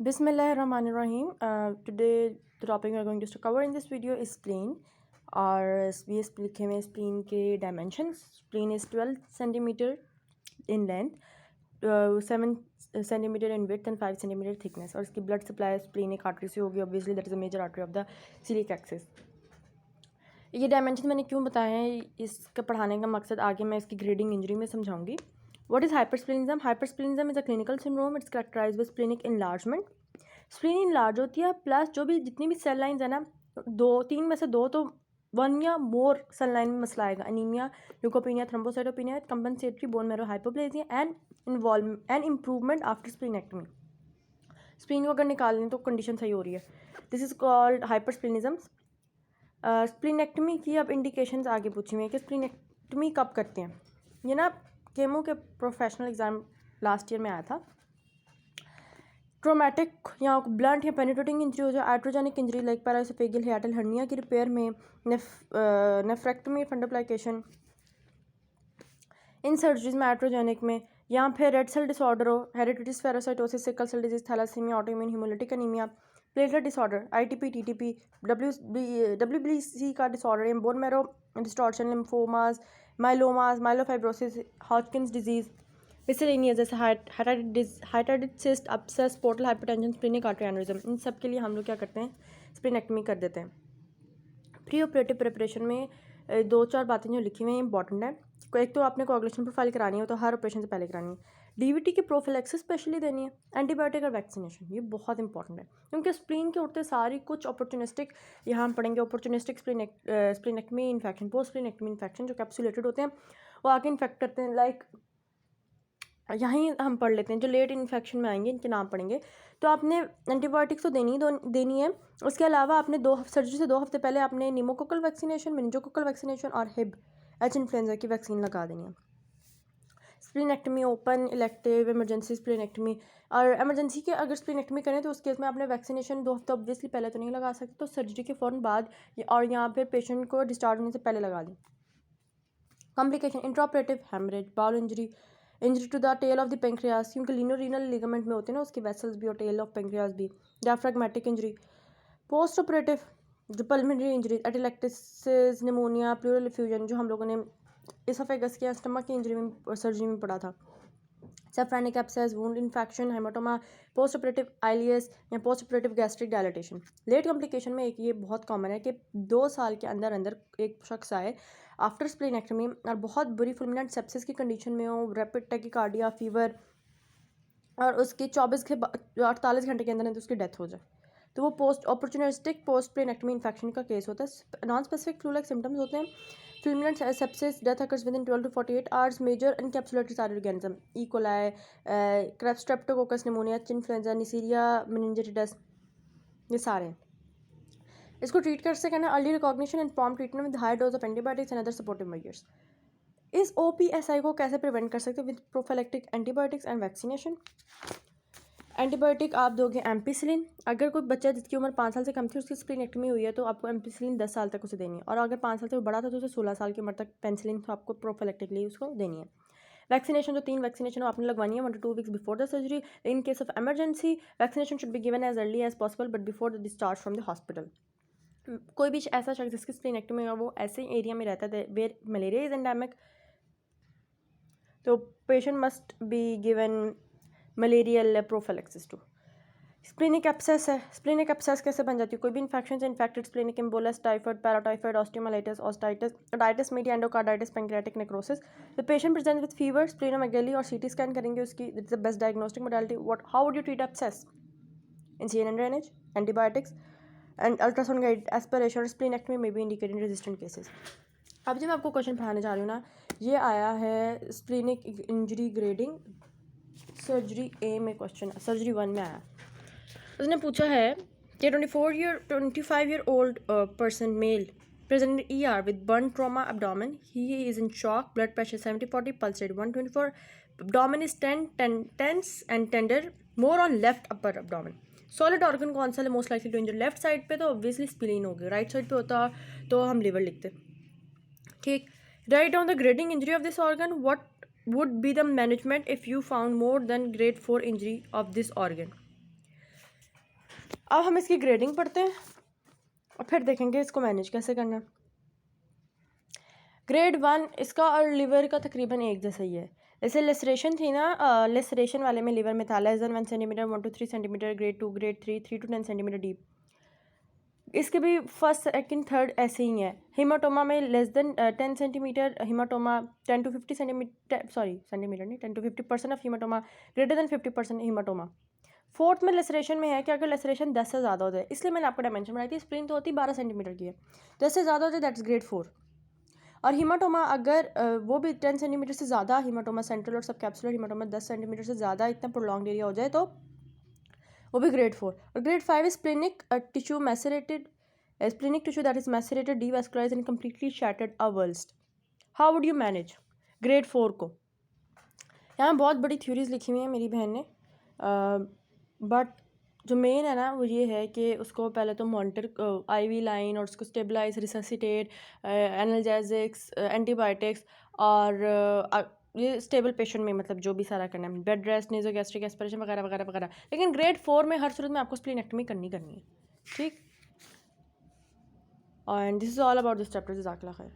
Bismillahirrahmanirrahim. Today the topic we are going to cover in this video is spleen. और we लिखे हुए spleen के dimensions. Spleen is 12 centimeter in length, 7 centimeter in width and 5 centimeter thickness. और इसकी blood supply splenic artery से होगी. Obviously that is a major artery of the celiac axis. ये dimension मैंने क्यों बताया है, इसका पढ़ाने का मकसद आगे मैं इसकी ग्रेडिंग इंजरी में समझाऊंगी. What is hypersplenism? Hypersplenism is a clinical syndrome. It's characterized by splenic enlargement. Spleen enlarge होती है प्लस जो भी जितनी भी सेल लाइंस है ना, 2-3 में से 2 तो 1 या मोर सेल लाइन में मसला आएगा. Anaemia, leukopenia, thrombocytopenia, compensatory bone marrow hypoplasia and improvement after splenectomy. Spleen को अगर निकालें तो कंडीशन सही हो रही है. This is called hypersplenism. Splenectomy की अब इंडिकेशंस आगे पूछी हुई है कि स्प्लीनेक्टमी कब करते हैं. ये ना केमो के प्रोफेशनल एग्ज़ाम लास्ट ईयर में आया था. ट्रोमेटिक या ब्लंट या पेनिट्रेटिंग इंजरी हो जाए, iatrogenic injury like paraoesophageal hiatal hernia की रिपेयर में, नेफ्रेक्टमी, फंडोप्लाइकेशन, इन सर्जरीज में आइट्रोजेनिक में, या फिर रेड सेल डिसऑर्डर हो, heredity spherocytosis, sickle cell disease, thalassaemia, autoimmune haemolytic anaemia, platelet disorder, ITP, TTP, WBC का disorder, bone marrow distortion, lymphomas, myelomas, myelofibrosis, Hodgkin's disease, miscellaneous जैसे hydatid cyst, abscess, portal hypertension, splenic artery aneurysm. इन सब के लिए हम लोग क्या करते हैं, स्प्लीनेक्टमी कर देते हैं. प्री ऑपरेटिव प्रिपरेशन में 2-4 बातें जो लिखी हुई हैं इंपॉर्टेंट है. एक तो आपने कोआगुलेशन प्रोफाइल करानी है, तो हर ऑपरेशन से पहले करानी है. डीवीटी की प्रोफिलैक्सिस स्पेशली देनी है. एंटीबायोटिक और वैक्सीनेशन ये बहुत इंपॉर्टेंट है, क्योंकि स्प्लीन के उठते सारी कुछ अपॉर्चुनिस्टिक यहाँ हम पढ़ेंगे. Opportunistic splenectomy infection, post splenectomy infection जो कैप्सुलेटेड होते हैं वो आके इन्फेक्ट करते हैं. लाइक यहीं हम पढ़ लेते हैं जो लेट इन्फेक्शन में आएंगे, इनके नाम पढ़ेंगे. तो आपने एंटीबायोटिक्स तो देनी है. उसके अलावा आपने सर्जरी से 2 हफ्ते पहले आपने निमोकोकल वैक्सीनेशन, मेनिंजोकोकल वैक्सीनेशन और हिब एच इन्फ्लुएंजा की वैक्सीन लगा देनी है. Splenectomy open, elective, emergency splenectomy. और एमरजेंसी के अगर स्प्लीनेक्टमी करें तो उस केस में आपने वैक्सीनेशन 2 हफ्ते ऑब्वियसली पहले तो नहीं लगा सकते, तो सर्जरी के फ़ौरन बाद और यहाँ पर पेशेंट को डिस्चार्ज होने से पहले लगा दें. Complication, intraoperative haemorrhage, bowel injury to the tail of the pancreas, क्योंकि लीनोरीनल लिगामेंट में होते हैं ना उसकी वेसल्स भी और टेल ऑफ पेंक्रियास भी. Diaphragmatic injury. पोस्ट ऑपरेटिव जो pulmonary injury, atelectasis, pneumonia, pleural effusion जो हम लोगों ने इसोफेगस के स्टमक की इंजरी में सर्जरी में पढ़ा था. Subphrenic abscess, wound infection, haematoma, post operative ileus या post operative gastric dilatation. Late complication में एक ये बहुत कॉमन है कि 2 साल के अंदर अंदर एक शख्स आए आफ्टर स्प्लीनेक्टमी और बहुत बुरी फुलमिनेंट सेप्सिस की कंडीशन में हो, रैपिड टैकीकार्डिया, फीवर, और उसकी 48 घंटे के अंदर अंदर उसकी डेथ हो जाए, तो वो post opportunistic post splenectomy infection का केस होता है. Non specific flu like symptoms होते हैं. fulminant sepsis, death occurs within 12 to 48 hours. Major encapsulated thyroid organism, E. coli, Streptococcus pneumoniae, influenza, Neisseria meningitidis, ये सारे हैं. इसको ट्रीट कर सकते हैं early recognition and prompt treatment with high dose of antibiotics and other supportive measures. इस OPSI को कैसे प्रिवेंट कर सकते हैं with prophylactic antibiotics and vaccination. Antibiotic आप दोगे एम्पिसिलिन. अगर कोई बच्चा जिसकी उम्र 5 साल से कम थी उसकी स्प्लीनेक्टमी हुई है तो आपको एम्पिसिलिन 10 साल तक उसे देनी है, और अगर 5 साल से बड़ा था तो उसे 16 साल की उम्र तक पेंसिलिन तो आपको प्रोफिलैक्टिकली उसको देनी है. वैक्सीनेशन जो 3 वैक्सीनेशन हो आपने लगवानी है 1 to 2 weeks before the surgery. In case of emergency vaccination should be given as early as possible but before the discharge from the hospital. कोई भी ऐसा शख्स जिसकी स्प्लीनेक्टमी है वो ऐसे एरिया में रहता है वेयर मलेरिया इज एंडेमिक, तो patient must be given malarial prophylaxis too. Splenic abscess है. स्प्लीनिक एब्सेस कैसे बन जाती है, कोई भी इन्फेक्शन से infected splenic embolus, typhoid, paratyphoid, osteomyelitis, otitis media, endocarditis, pancreatic necrosis. The patient present with fever, splenomegaly और CT स्कैन करेंगे उसकी. It's the best diagnostic modality. How would you treat abscess? Incision and drainage, antibiotics and ultrasound guided aspiration. Splenectomy में भी indicated resistant cases. अब जब मैं आपको question पढ़ाने जा रही हूँ ना, ये आया है splenic injury grading surgery A में क्वेश्चन, सर्जरी 1 में आया. उसने पूछा है कि 25-year-old person male present in ER with burn trauma abdomen. He is in shock, blood pressure 70/40, pulse rate 124, abdomen is tense and tender, more on left upper abdomen. Solid organ कौन सा है most likely to injure? Left side पे तो obviously spleen होगी. Right side पे होता तो हम लिवर लिखते. ठीक. Write down the grading injury of this organ. What would be the management if you found more than grade 4 injury of this organ? अब हम इसकी ग्रेडिंग पढ़ते हैं और फिर देखेंगे इसको मैनेज कैसे करना है। ग्रेड 1 इसका और लिवर का तकरीबन एक जैसा ही है। जैसे लेसरेशन थी ना, लेसरेशन वाले में लिवर में था less than 1 centimetre 1 to 3 centimetre, grade 2 grade 3 3 to 10 centimetre deep. इसके भी फर्स्ट सेकंड थर्ड ऐसे ही है। हीमाटोमा में less than 10 centimetre haematoma, 10 to 50 centimetre, sorry centimetre नहीं, 10 to 50% of haematoma, greater than 50% haematoma. Fourth में लेसरेशन में है कि अगर लेसरेशन 10 से ज़्यादा हो जाए, इसलिए मैंने आपको डायमेंशन बनाई थी। स्प्लीन तो होती 12 सेंटीमीटर की है, 10 से ज़्यादा हो जाए दैट्स ग्रेड 4। और हीमाटोमा अगर वो भी 10 सेंटीमीटर से ज़्यादा, हीमाटोमा सेंट्रल और सब कैप्सुलर हीमाटोमा 10 सेंटीमीटर से ज़्यादा इतना प्रोलॉन्ग एरिया हो जाए तो वो भी ग्रेड 4। और grade 5 splenic tissue macerated, splenic tissue that is macerated, devascularised and completely shattered a worst. How would you manage grade 4 को? यहाँ बहुत बड़ी थ्योरीज लिखी हुई हैं मेरी बहन ने, बट जो मेन है ना वो ये है कि उसको पहले तो मॉनिटर आईवी लाइन और उसको स्टेबलाइज, रिससिटेट, एनाल्जेसिक्स, एंटीबायोटिक्स और ये स्टेबल पेशेंट में मतलब जो भी सारा करना है, बेड रेस्ट, नेजोगैस्ट्रिक एस्पिरेशन वगैरह वगैरह वगैरह। लेकिन ग्रेड 4 में हर सूरत में आपको स्प्लीनेक्टमी करनी है, ठीक। And this is all about this chapter. जज़ाकल्लाह खैर।